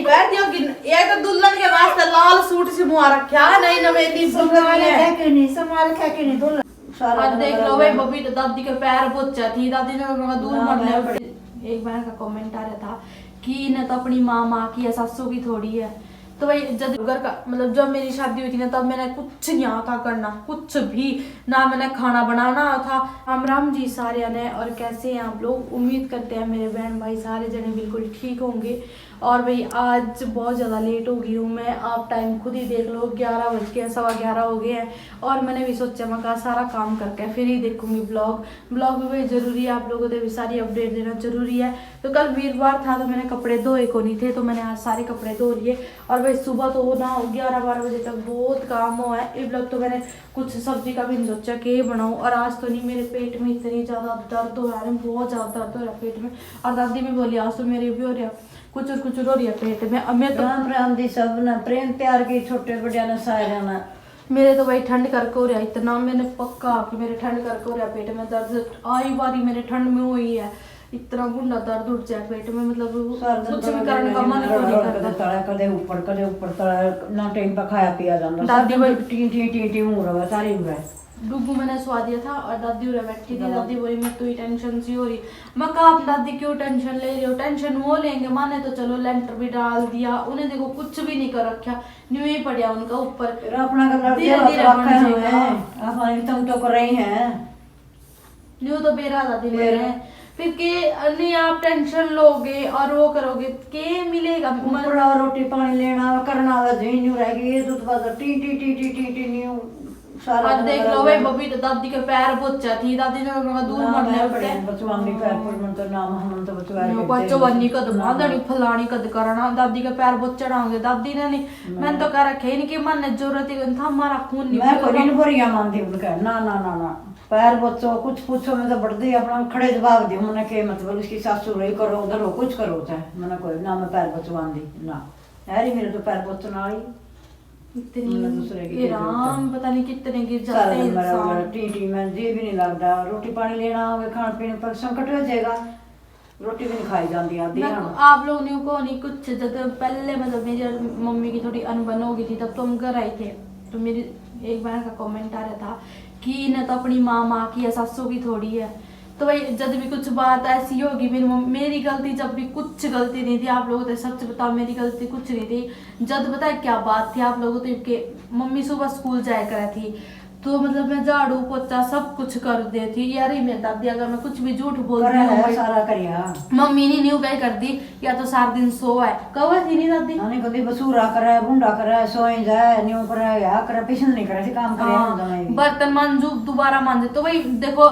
पहन दियो कि एक तो दुल्हन के वास्ते लाल सूट से मुआ रखा नहीं ना मेरी संभाल के नहीं दुल्हन सारा देख लो भाई बबी तो दादी के पैर पोछा थी दादी ने उनका दूर मरने। एक बहन का कमेंट आ रहा था कि न तो अपनी माँ की है सासू की थोड़ी है। तो भाई जब घर का मतलब जब मेरी शादी हुई थी ना तब मैंने कुछ नहीं आता करना कुछ भी ना मैंने खाना बनाना था। राम राम जी सारे ने और कैसे हैं आप लोग। उम्मीद करते हैं मेरे बहन भाई सारे जने बिल्कुल ठीक होंगे। और भाई आज बहुत ज़्यादा लेट हो गई हूँ मैं। आप टाइम खुद ही देख लो 11 बज के 11:15 हो गए हैं। और मैंने भी सोचा मैं कहा सारा काम करके फिर ही देखूंगी ब्लॉग भी भाई ज़रूरी है आप लोगों को भी सारी अपडेट देना ज़रूरी है। तो कल वीरवार था तो मैंने कपड़े धोए को नहीं थे तो मैंने आज सारे कपड़े धो लिए। और भाई सुबह तो ना 11-12 बजे तक बहुत काम हुआ है। इस ब्लॉग तो मैंने कुछ सब्जी का भी नहीं सोचा कि बनाऊँ। और आज तो नहीं मेरे पेट में इतनी ज़्यादा दर्द हो रहा है बहुत ज़्यादा दर्द हो रहा है पेट में। और दादी भी बोली आज तो मेरे भी हो रहा कुछ हो रही है पेट में। अब मैं तो राम राम दी सब ना प्रेम प्यार की छोटे बड़े ना सारे ना मेरे तो भाई ठंड करके हो रहा है इतना मैंने पक्का कि मेरे ठंड करके हो रहा है पेट में दर्द आई बारी मेरे ठंड में हुई है इतना गुंडा दर्द उठ जाए पेट में मतलब कुछ भी करने का मन नहीं करता। कदे ऊपर तला ना टाइम पर खाया पिया जाता दादी भाई टी हो रहा सारी हो रहा है। डुगू मैंने सवा दिया था और दादी उरे बैठी थी। दादी बोली मैं तो ही टेंशन सी हो रही। मैं कहा आप दादी क्यों टेंशन ले रही हो। टेंशन वो लेंगे माने तो चलो लेंटर भी डाल दिया उन्हें देखो कुछ भी नहीं कर रखा न्यू ही पड़ा उनका ऊपर अपना धीरे धीरे तुम तो कर रही हैं न्यू तो बेरा दादी ले रहे हैं फिर के नहीं आप टेंशन लोगे और वो करोगे के मिलेगा रोटी पानी लेना करना न्यू रहेगी दूध टी सारा देख लो भाई बबी तो दादी के पैर पोछा थी दादी ने उनका दूर मरने पड़े बचवानी पैर पर मन तो नाम हम तो बचवानी कद बांधनी फलानी कद करना दादी के पैर पोछना होंगे दादी ने नहीं मैंने तो कह रखे नहीं कि मन ने जरूरत ही था हमारा खून नहीं मैं कोई नहीं बोरिया मानती उनका ना ना ना ना पैर बच्चों कुछ पूछो मैं तो बढ़ती अपना खड़े जवाब दी मैंने के मतलब उसकी सासू रही करो उधर हो कुछ करो चाहे मैंने कोई ना मैं पैर बचवान दी ना यार मेरे तो पैर बचना आई इतनी राम पता नहीं कितने गिर जाते हैं इंसान टी में जी भी नहीं लगता रोटी पानी लेना होगा खाने पीने पर संकट हो जाएगा रोटी भी नहीं खाई जाती आधी आप लोगों ने को नहीं कुछ जब पहले मतलब मेरी मम्मी की थोड़ी अनबन हो गई थी तब तो हम घर आए थे तो मेरी एक बहन का कमेंट आ रहा था कि न तो अपनी माँ की या सासू की थोड़ी है। तो भाई जब भी कुछ बात ऐसी होगी मेरी गलती जब भी कुछ गलती नहीं थी आप लोगों को सच बताओ मेरी गलती कुछ नहीं थी। जब बताए क्या बात थी आप लोगों को के मम्मी सुबह स्कूल जाया करा थी तो मतलब मैं झाड़ू पोछा सब कुछ कर देती यार ही मेरी दादी अगर मैं कुछ भी झूठ बोलती हूँ सारा करिया मम्मी ने न्यू कहीं कर दी या तो सारा दिन सो है कब थी नहीं दादी नहीं कभी बसूरा करे बुंडा करे सोई जाए न्यू करे या करे पिछन नहीं करे काम करे बर्तन मांजू दोबारा मांजे। तो भाई देखो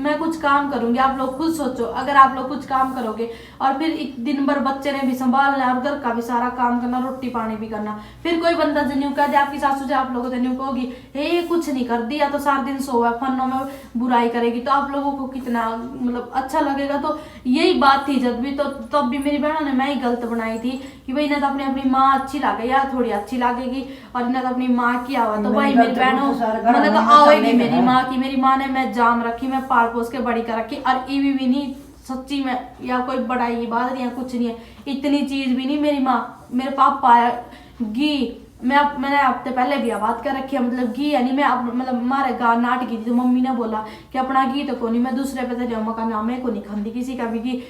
मैं कुछ काम करूंगी आप लोग खुद सोचो अगर आप लोग कुछ काम करोगे और फिर एक दिन भर बच्चे ने भी संभालना और घर का भी सारा काम करना रोटी पानी भी करना फिर कोई बंदा जन्यू कह दे आपकी सासू से आप लोगों से न्यू कहोगी हे कुछ नहीं कर दिया तो सारा दिन सोया फनों में बुराई करेगी तो आप लोगों को कितना मतलब अच्छा लगेगा। तो यही बात थी जब भी तो तब भी मेरी बहनों ने मैं ही गलत बनाई थी कि भाई इन्हें तो अपनी माँ अच्छी लगे या थोड़ी अच्छी लगेगी और इन्हें तो अपनी माँ की आवा तो भाई मेरी बहनों मैंने तो आवेगी मेरी माँ ने मैं जाम रखी मैं पाल पोस के बड़ी कर रखी और ये भी नहीं सच्ची में या कोई बड़ाई बात नहीं है कुछ नहीं है इतनी चीज भी नहीं। मेरी माँ मेरे पापा घी मैंने हफ्ते पहले भी बात कर रखी है मतलब घी यानी मैं मतलब हमारे गाँव नाट की थी तो मम्मी ने बोला कि अपना घी तो को नहीं मैं दूसरे पे तो मका नाम है को नहीं खाती किसी का भी घी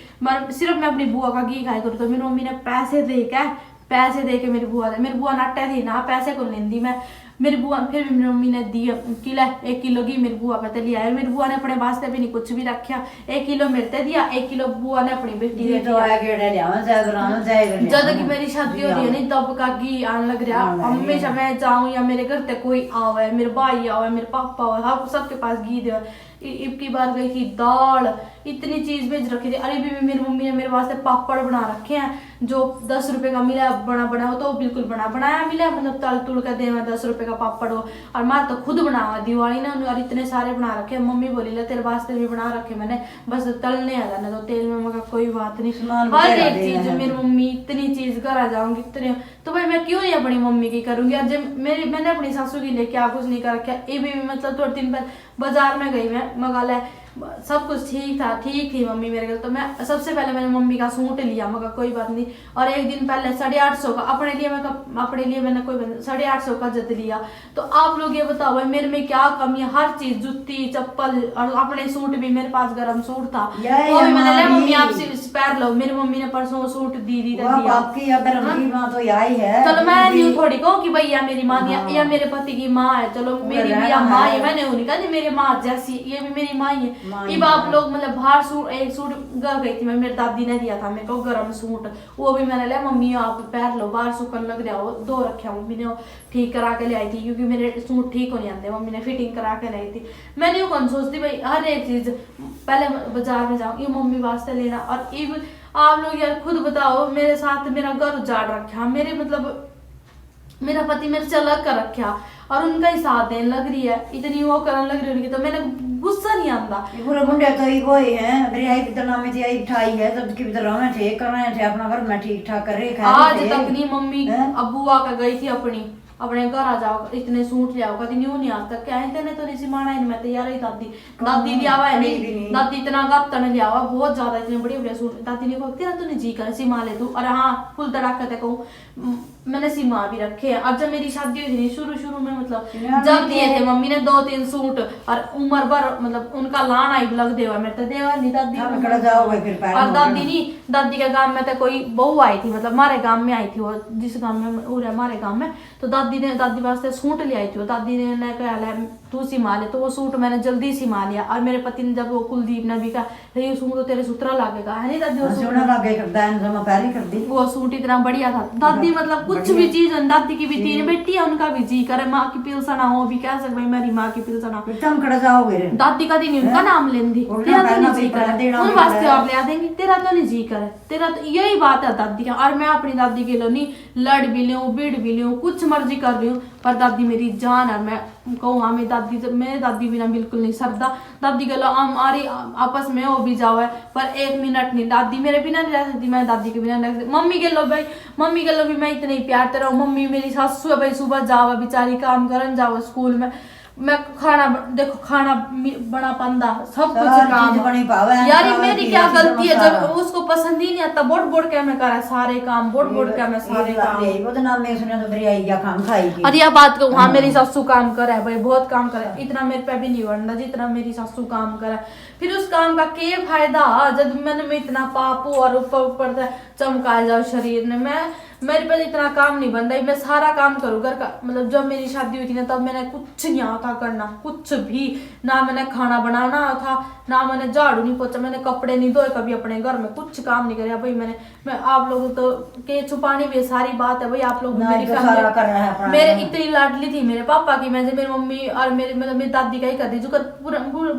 सिर्फ मैं अपनी बुआ का घी खाया करूँ। तो मेरी मम्मी ने पैसे दे के मेरी बुआ नाटे थी ना पैसे को लेंदी मैं मेरी बुआ फिर भी मेरी मम्मी ने दी 1 किलो घी मेरी बुआ पे लिया मेरी बुआ ने अपने वास्ते भी नहीं कुछ भी रखा 1 किलो मेरे दिया 1 किलो बुआ ने अपनी बेटी दे दिया। जब कि मेरी शादी हो रही है नहीं तब का घी आने लग रहा हमेशा मैं जाऊं या मेरे घर तक कोई आवे मेरे भाई आवे मेरे पापा आवे सबके पास घी दे। इबकी बार गई थी दाल इतनी चीज भेज रखी थी। अरे भी मेरी मम्मी ने मेरे वास्ते पापड़ बना रखे हैं जो 10 रुपए का मिला बना हो तो बिल्कुल बनाया मिला मतलब तल तुल कर दे 10 रुपए का पापड़ हो और मैं तो खुद बना दिवाली ना और इतने सारे बना रखे मम्मी बोली ले तेरे वास्ते भी बना रखे मैंने बस तलने आ जाना तो तेल में मगर कोई बात नहीं हर एक चीज मेरी मम्मी इतनी चीज घर आ जाऊंगी इतने तो भाई मैं क्यों नहीं अपनी मम्मी की करूंगी। और जब मैंने अपनी सासू की लेके कुछ नहीं कर रखा ये भी मतलब 2 दिन बाद बाजार में गई मैं मगा ले सब कुछ ठीक था, ठीक थी मम्मी मेरे को। तो मैं सबसे पहले मैंने मम्मी का सूट लिया, मगर कोई बात नहीं। और एक दिन पहले 850 का अपने लिए मैंने कोई 850 का जद लिया। तो आप लोग ये बताओ भाई मेरे में क्या कमी है? हर चीज, जुत्ती चप्पल और अपने सूट भी, मेरे पास गर्म सूट था वो भी मैंने लिया। मम्मी आप पैर लो, मेरी मम्मी ने परसों सूट दीदी ने दिया। आपकी अगर उनकी माँ तो यही है। चलो मैं न्यू थोड़ी कहूँ कि भैया मेरी माँ या मेरे पति की माँ है, चलो मेरी भी माँ है, मैंने उन्हें कहा मेरी माँ जैसी, ये भी मेरी माँ ही है। कि आप लोग मतलब बाहर सूट, एक सूट गर गई थी मैं, मेरी दादी ने दिया था मेरे को गर्म सूट, वो भी मैंने लिया। मम्मी आप पैर लो, बाहर सूखन लग रहा हो, दो रखे मम्मी ने ठीक करा के ले आई थी, क्योंकि मेरे सूट ठीक हो नहीं आते, मम्मी ने फिटिंग करा के लाई थी। मैंने यूँ कौन सोचती भाई हर एक चीज पहले बाजार में जाऊँ ये मम्मी वास्ते लेना। और इवन आप लोग यार खुद बताओ, मेरे साथ मेरा घर उजाड़ रखा, मेरे मतलब मेरा पति मेरे से अलग कर रखा और उनका ही साथ देने लग रही है, इतनी वो करने लग रही है उनकी, तो मैंने गुस्सा नहीं आता। पूरे मुंडे तो ही वो ही है, मेरी आई की तरह में थी, आई ठाई है तब की तरह में थे, कर रहे थे अपना घर में ठीक ठाक कर रहे। आज तक नहीं मम्मी अबू आकर गई थी अपने घर आ जाओ, इतने सूट ले आओ, कभी न्यू नहीं आज तक क्या है तेने तो नहीं माना है। मैं तैयार ही दादी लिया हुआ है नहीं, दादी इतना गातन लिया हुआ बहुत ज्यादा, इतने बड़े बड़े सूट। दादी ने कहा तेरा तो नहीं जी कर सिमा ले तू, और हाँ फुल तड़ाका ते कहूँ मैंने सिमा भी रखे हैं। अब जब मेरी शादी हुई थी शुरू में मतलब जब दिए थे मम्मी ने 2-3 सूट, और उम्र भर मतलब उनका लान आई लग देवा मेरे तो देवा नहीं दादी। और दादी नहीं, दादी के गांव में तो कोई बहू आई थी, मतलब हमारे गांव में आई थी वो, जिस गांव में वो हमारे गांव में, तो दादी वास्ते सूट ले आई थी वो। दादी ने कहा तू सिमा ले, तो वो सूट मैंने जल्दी सिमा लिया। और मेरे पति ने जब वो कुलदीप ने भी कहा ये सूट तो तेरे सुतरा लागेगा है नहीं दादी, वो सूट इतना बढ़िया था। दादी मतलब कुछ भी चीज, दादी की भी 3 बेटी है, उनका भी जी करे माँ की पिलसना हो भी कह सकते मेरी माँ की पिलसना। दादी का दिन उनका नाम लेंदी, तेरा तो नहीं जी करे उन वास्ते और ले देंगे, तेरा तो नहीं जी करे, तेरा तो यही बात है दादी का। और मैं अपनी दादी के लिए नहीं लड़ भी लूँ बिड़ भी लूँ कुछ मर्जी कर रही हूँ, पर दादी मेरी जान है। मैं कहूँ हाँ मेरे दादी बिना बिल्कुल नहीं सरदा। दादी के लो हमारी आपस में हो भी जाओ है, पर 1 मिनट नहीं दादी मेरे बिना नहीं रह सकती, मैं दादी के बिना नहीं रह सकती। मम्मी के लो भाई, मम्मी के लो भी मैं इतने ही प्यार तेरा हूँ। मम्मी मेरी सासू है भाई, सुबह जाओ बेचारी काम करन जाओ स्कूल में, मैं खाना देखो खाना बना पांदा सब कुछ काम यार मेरी क्या गलती है जब उसको पसंद ही नहीं आता बोड़ के मैं करा सारे काम बोड़ के मैं सारे काम। वो तो नाम में सुना तो मेरी आई क्या काम खाएगी। अरे यह बात कहूँ हाँ मेरी सासू काम करे भाई, बहुत काम करे, इतना मेरे पे भी नहीं बनता जितना मेरी सासू काम करे। फिर उस काम का क्या फायदा जब मन में इतना पाप हो और ऊपर चमका जाओ शरीर में। मेरे पे इतना काम नहीं बन रहा, मैं सारा काम करूँ घर का। मतलब जब मेरी शादी हुई थी ना तब मैंने कुछ नहीं आता करना, कुछ भी ना मैंने खाना बनाना था, ना मैंने झाड़ू नहीं पोछा, मैंने कपड़े नहीं धोए कभी अपने घर में, कुछ काम नहीं किया भाई मैं आप लोगों तो के छुपानी भी सारी बात है भाई। आप लोग मेरी फैमिली मेरे इतनी लाडली थी मेरे पापा की, मैं मेरी मम्मी और मेरी दादी का ही करती जो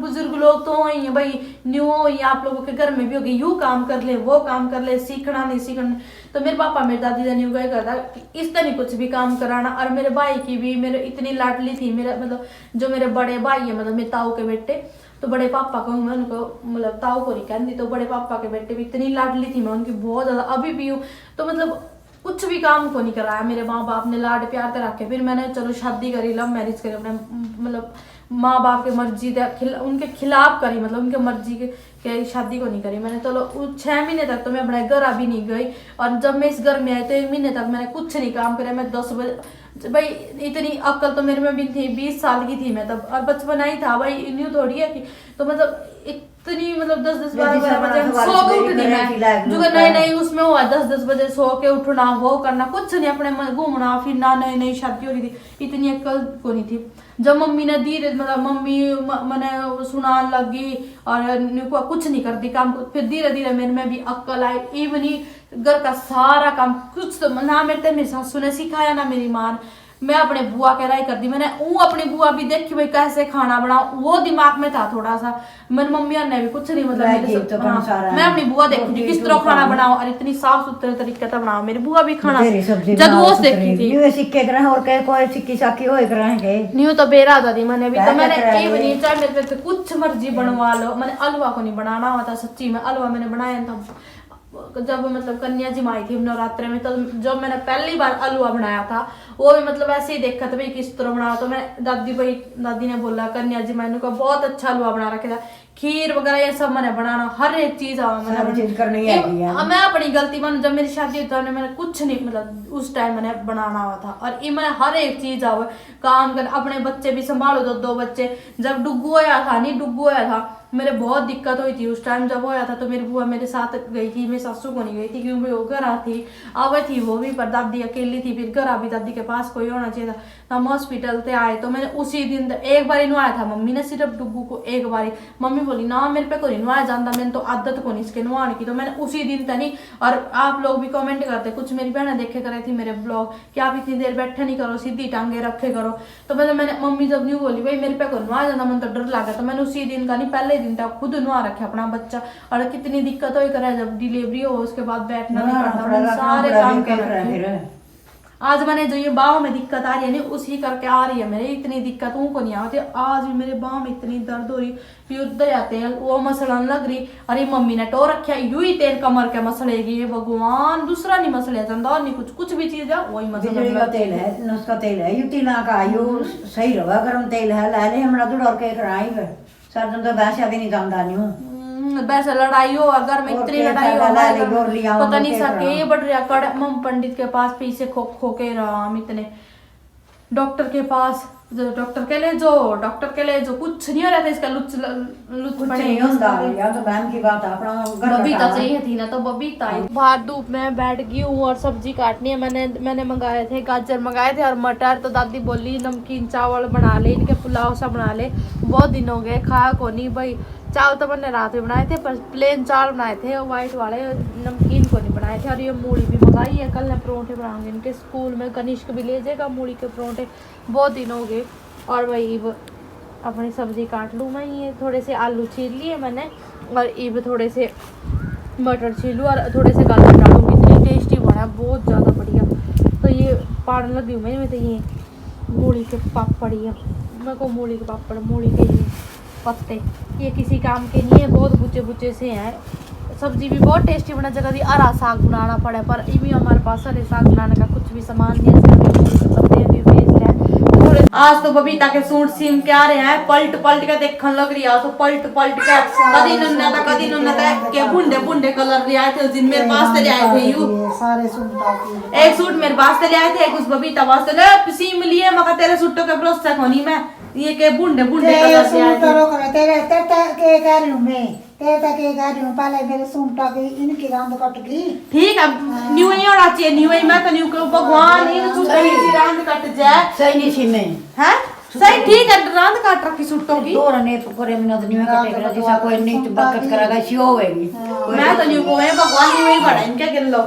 बुजुर्ग लोग तो वही है भाई, न्यू आप लोगों के घर में भी होगी यूँ काम कर ले वो काम कर ले, सीखना नहीं सीखना। तो मेरे पापा मेरी दादी न्यू का ही करता इस तरह कुछ भी काम कराना। और मेरे भाई की भी मेरे इतनी लाडली थी, मेरा मतलब जो मेरे बड़े भाई है मतलब मेरे ताऊ के बेटे, तो बड़े पापा को मैं उनको मतलब ताऊ को नहीं कहती, तो बड़े पापा के बेटे भी इतनी लाडली थी मैं उनकी बहुत ज्यादा, अभी भी हूँ। तो मतलब कुछ भी काम को नहीं कराया मेरे माँ बाप ने, लाड प्यार कर रखे। फिर मैंने चलो शादी करी, लव मैरिज करी, अपने मतलब माँ बाप के मर्जी उनके खिलाफ करी, मतलब उनके मर्जी के शादी को नहीं करी मैंने। चलो 6 महीने तक तो मैं अपने घर अभी नहीं गई, और जब मैं इस घर में आई तो 1 महीने तक मैंने कुछ नहीं काम किया। मैं 10 बजे भाई इतनी अक्ल तो मेरे में भी थी, 20 साल की थी मैं तब, और बचपना ही था भाई, न्यू थोड़ी है कि तो मतलब इतनी मतलब 10-12 बजे सो के उठनी मैं जो नई उसमें हुआ 10 बजे सो के उठना वो करना, कुछ नहीं अपने घूमना फिरना, नई शादी हो रही थी, इतनी अक्ल को नहीं थी। जब मम्मी ने धीरे मतलब मम्मी मैंने सुनान लगी और कुछ नहीं करती काम, फिर धीरे धीरे मेरे में भी अक्ल आई। इवन ही घर का सारा काम कुछ तो ना मेरी सासू ने सिखाया ना मेरी माँ, मैं अपने बुआ के राय कर दी। मैंने अपनी बुआ भी देखी भाई कैसे खाना बनाऊं, वो दिमाग में था थोड़ा सा। मेरी मम्मी ने भी कुछ नहीं मतलब मैं अपनी बुआ देखी थी किस तरह खाना बनाओ और इतनी साफ सुथरे तरीके से बनाओ। मेरी बुआ भी खाना जब वो देखी थी सिक्के कर और कोई सिक्की साकी होए कराएंगे न्यू तो बेरा दादी मैंने भी, तो मैंने ये बनी चाहे मेरे पे कुछ मर्जी बनवा लो। मैंने अलवा को नहीं बनाना हुआ था सच्ची में, अलवा मैंने बनाया था जब मतलब कन्या जी माई थी नवरात्रे में, तो जब मैंने पहली बार अलवा बनाया था वो भी मतलब ऐसे ही देखा था भाई किस तरह बनाया। तो मैं दादी ने बोला कन्या जी माई को बहुत अच्छा हलवा बना रखा था, खीर वगैरह ये सब मैंने बनाना, हर एक चीज सारी चीज करनी है। मैं अपनी गलती मानू, जब मेरी शादी हुई तो मैंने कुछ नहीं, मतलब उस टाइम मैंने बनाना हुआ था। और ये मैंने हर एक चीज आवे काम कर, अपने बच्चे भी संभालो, दो बच्चे। जब डुग्गू होया था मेरे बहुत दिक्कत हुई थी उस टाइम। जब होया था तो मेरी बुआ मेरे साथ गई थी, मेरी सासू को नहीं गई थी क्योंकि वो घर थी, आवे थी वो भी, पर दादी अकेली थी, फिर घर भी दादी के पास कोई होना चाहिए था। हम हॉस्पिटल से आए तो मैंने उसी दिन एक बार नहवाया था मम्मी ने, सिर्फ डुग्गू को एक बार। मम्मी बोली ना मेरे पे को नहीं नहवाया जाता, मैंने तो आदत को नहीं इसके नहवाने की, तो मैंने उसी दिन तनी। और आप लोग भी कमेंट करते, कुछ मेरी बहनें देखे करे थी मेरे ब्लॉग कि आप इतनी देर बैठे नहीं करो, सीधी टांगे रखे करो। तो मैंने मम्मी जब न्यू बोली भाई मेरे पे को नहवाया जाता, मैंने तो डर लगा, तो मैंने उसी दिन का नहीं पहले दिन तक खुद नहवा रखे अपना बच्चा। और कितनी दिक्कत हो करे जब डिलीवरी हो उसके बाद बैठना नहीं पड़ता, मैंने सारे काम कर रखे। आज मैंने जो ये बाहों में दिक्कत आ रही है ना उसी करके आ रही है मेरे, इतनी दिक्कत उनको नहीं आती। आज भी मेरे बाहों में इतनी दर्द हो रही, फिर उधर जाते हैं वो मसलन लग रही। अरे मम्मी ने टो रखा यू ही तेल कमर के मसलेगी, ये भगवान दूसरा नहीं मसले जाता और नहीं कुछ भी चीज है वही मसला। तेल है, नुस्खा तेल है, यू तिला का यू सही रहा गरम तेल है, ला ले हमरा दूध और के कराई है सर तुम तो वैसे भी नहीं जानता नहीं वैसे लड़ाई हो अगर में इतनी लड़ाई हो पता नहीं सके बढ़ रहा कड़ मम पंडित के पास पीछे खो के रहा हम इतने डॉक्टर के पास डॉक्टर के ले जो कुछ नहीं हो रहा था इसका लुच नहीं होता या तो बहन की बात अपना बबीता चाहिए थी ना तो बबीता बाहर धूप में बैठ गई हूँ और सब्जी काटनी है। मैंने मंगाए थे गाजर मंगाए थे और मटर, तो दादी बोली नमकीन चावल बना ले, इनके पुलाव सा बना ले, बहुत दिन हो गए खाया को नहीं भाई। चावल तो मैंने रात में बनाए थे पर प्लेन चावल बनाए थे वाइट वाले, नमकीन को नहीं बनाए थे। और ये मूली भी मंगाई है, कल मैं परोंठे बनाऊंगी इनके स्कूल में, कनिष्क भी ले जाएगा मूली के परोंठे, बहुत दिन हो गए। और वही अपनी सब्जी काट लूँ मैं, ये थोड़े से आलू छील लिए मैंने और ईब थोड़े से मटर छीलूँ और थोड़े से गाजर डालूँगी, इतनी टेस्टी बना बहुत ज़्यादा बढ़िया। तो ये पाड़ लगी हूँ मैं तो ये मूली के पापड़, ये मेरे को मूली के पापड़, मूली के ये पत्ते ये किसी काम के नहीं है, बहुत बुचे से हैं। सब्जी भी बहुत टेस्टी बना, जगह दी हरा साग बनाना पड़े पर इवी हमारे पास हरे साग बनाने का कुछ भी सामान नहीं है। आज तो बबीता के सूट सीम के आ रहे हैं, पलट के देखने लग रही है, तो पलट के कदी नुन्ना के बुंडे कलर ले आए थे उस दिन मेरे पास ले आए थे यू सारे सूट, एक सूट मेरे पास ले आए थे, एक उस बबीता वास्ते ले सीम लिए मगर तेरे सूटों के भरोसे होनी मैं ये के बुंडे कलर ले आए थे। तेरे के कह रही हूँ मैं, तेरे के कह रही हूँ पहले मेरे सूट की इनकी रांद कट गई। ठीक है न्यू ही होना चाहिए, न्यू ही मैं तो न्यू के भगवान ही सूट की रांद कट जाए सही नहीं सी में हैं सही ठीक है, रांद काट रखी सूटों की दो रने करे मिनट न्यू कटेगा जैसा कोई नहीं बरकत करेगा सी होएगी। मैं तो न्यू को है भगवान न्यू ही बड़ा इनके गिन लो।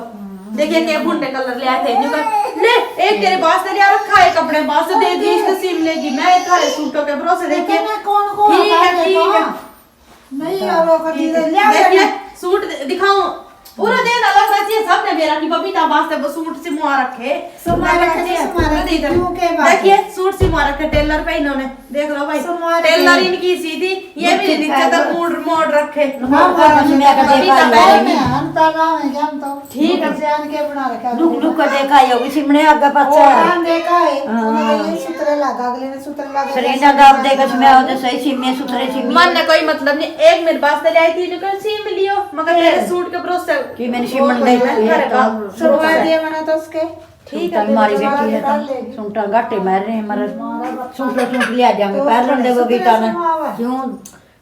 देखिए के बुंडे कलर ले आए थे न्यू का ले, एक तेरे पास ले आ रखा है कपड़े पास दे दी इसको सीम लेगी, मैं एक थारे सूटों के भरोसे देखिए कौन ठीक है नहीं और कर दी देखिए सूट दिखाऊं पूरा दिन अलग चाहिए सबने मेरा की बबीता वास्ते वो सूट सिमवा रखे देखिए सूट सिमवा रखे टेलर पे इन्होंने देख लो भाई टेलर इनकी सीधी ये भी नीचे तक मोड़ रखे ठीक है जान के बना रखा लुक देखा होगी सिमने आगे पीछे देखा है उन्होंने सूत्र लगा अगले ने सूत्र लगा सरीना दाब देगा इसमें होते सही सिमे सूत्रे सिमे मन ने कोई मतलब नहीं, एक मेरे पास ले आई थी जो सीम लियो मगर तेरे सूट के भरोसे कि मैंने सिमन दे सुनवा दिया मैंने तो उसके ठीक है हमारी बेटी है सुंटा घाटे मार रहे हैं हमारा सूट लिया जाएंगे पैर रंडे बबीता ने क्यों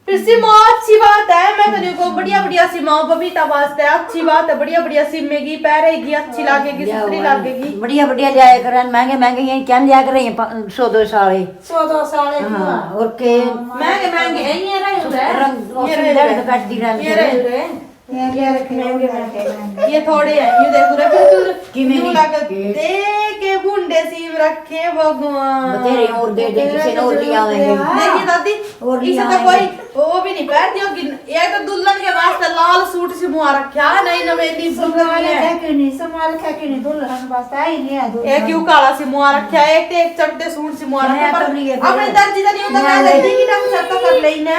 फिर सिमाओ अच्छी बात है, मैं तो देखो बढ़िया सिमाओ बबीता वास्ते अच्छी बात है, बढ़िया सिमेगी पहरेगी अच्छी लागेगी सुथरी लागेगी बढ़िया लिया कर महंगे यही क्या लिया कर रही है 100-200 साले हाँ और के महंगे ये रंग काट दी रहे ये थोड़े हैं ये देखो रे फिर के बुंडे सीम रखे भगवान तेरे और दे किसी ने और लिया देखिए दादी इसे तो कोई वो भी नहीं पहनती होगी, एक तो दुल्हन के वास्ते लाल सूट सिमवा रखा नहीं नवेली दुल्हन वास्ते आई नहीं है एक यू काला सिमवा रखा है एक चपटे सूट सिमवा रखा अपने दर्जी का नहीं होता मैं दर्जी की ढंग से तो कर लेना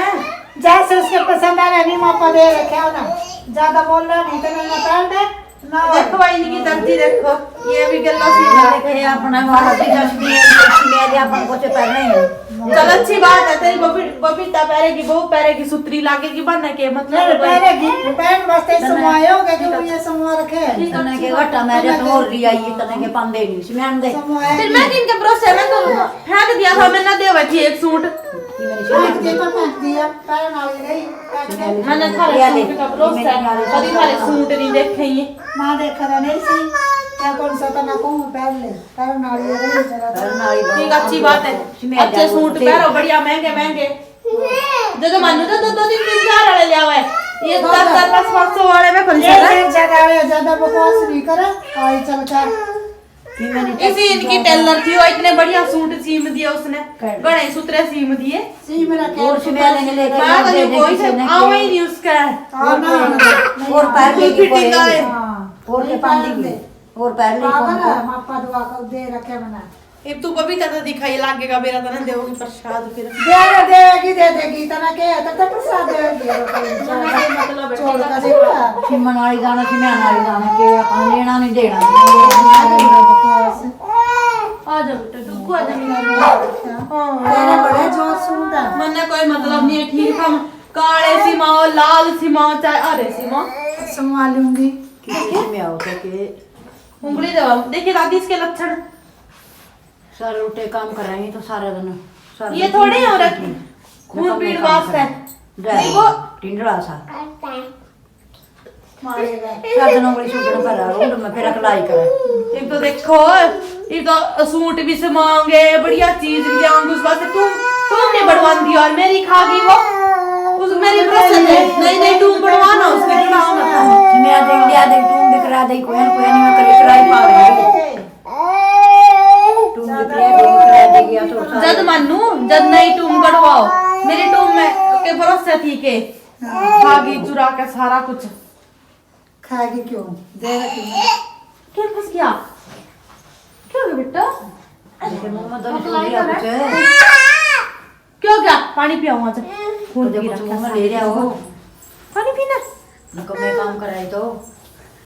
जैसे उसके पसंद आ रहा नहीं मौका दे रखे हो ना, ज्यादा बोल रहा नहीं तो मैं पहन दे ना देखो भाई इनकी दर्जी देखो ये भी गल्ला सी देखे अपना वाला भी जश्मी दे अपन को से पहले ही चल अच्छी बात है, तेरी बबीता पहरेगी, वो पहरेगी, सुतरी लागेगी बनने के मतलब पहरेगी पहन बसते समायो के जो ये समवा रखे तने के घटा मेरे तो और लिया ये तने के पांदे नहीं सिमन दे फिर मैं किन के भरोसे में तो फेंक दिया था, मैं ना देवा थी एक सूट, फेंक दिया पहन वाली रही मैंने थारे सूट का भरोसा है, कभी थारे सूट नहीं देखे ये ना देखा नहीं सही क्या कौन सा तना को पहन ले पहन वाली रही जरा ठीक अच्छी बात है, अच्छे सूट पहनो बढ़िया महंगे महंगे, जो मानू तो 2-3 वाले लिया हुआ है, ये 10-500 वाले में कौन सा है, ज्यादा बकवास नहीं करे आई चल कर इसी इनकी टेलर थी, वो इतने बढ़िया सूट सीम दिए उसने, गणे सूत्रे सीम दिए, सी मेरा क्या और सिमन ने लेके मैं तो कोई से आवा ही नहीं उसका, और पैर की फिटिंग आए, और के पांदी भी और पैर ले कौन को मापा दुआ कर दे रखे बना अब तू बबीता तो दिखाई लागेगा मेरा तो ना देवोगी प्रसाद फिर देगी दे देगी तना के तब तक प्रसाद देगी मतलब छोड़ का देखा सिमन वाली जाना सिमन वाली जाना के अपन लेना नहीं देना आ जा बेटा तू आ जा, तेरे बड़े जोर सुनता मन्ने कोई मतलब नहीं है, ठीक हम काले सिमाओ लाल सिमाओ चाहे अरे सिमाओ संभाल लूंगी किसी में आओ तो के उंगली दबा, देखिए दादी इसके लक्षण, सारे उल्टे काम कर रहे हैं तो सारा दिन सारा ये दिन थोड़े हो रखे खून पीड़ वास्ते देखो टिंडड़ा सा मारेगा सारा दिन उंगली सुगड़ पर रोड में फिर अकलाई करे एक तो देखो ये तो सूट भी समाओगे बढ़िया चीज भी आऊंगी उस बात तुमने बढ़वान दी और मेरी खा गई वो उस मेरी भरोसे थे नहीं तुम बढ़वाना उसके बढ़ाओ मत मैं दे तुम दिखरा दे कोई नहीं मैं करे कराई पा रही तुम दिखरा दे गया तो जद मानू जद नहीं तुम गड़वाओ मेरी टूम में के भरोसे थी के खागी चुरा के सारा कुछ खाएगी क्यों दे रखी क्या फंस गया क्या हो गया बेटा देखो मुंह में तो नहीं लिया कुछ क्यों क्या पानी पियाऊं आज तो देखो मुंह में ले रहा हो पानी पीना मैं काम कराई तो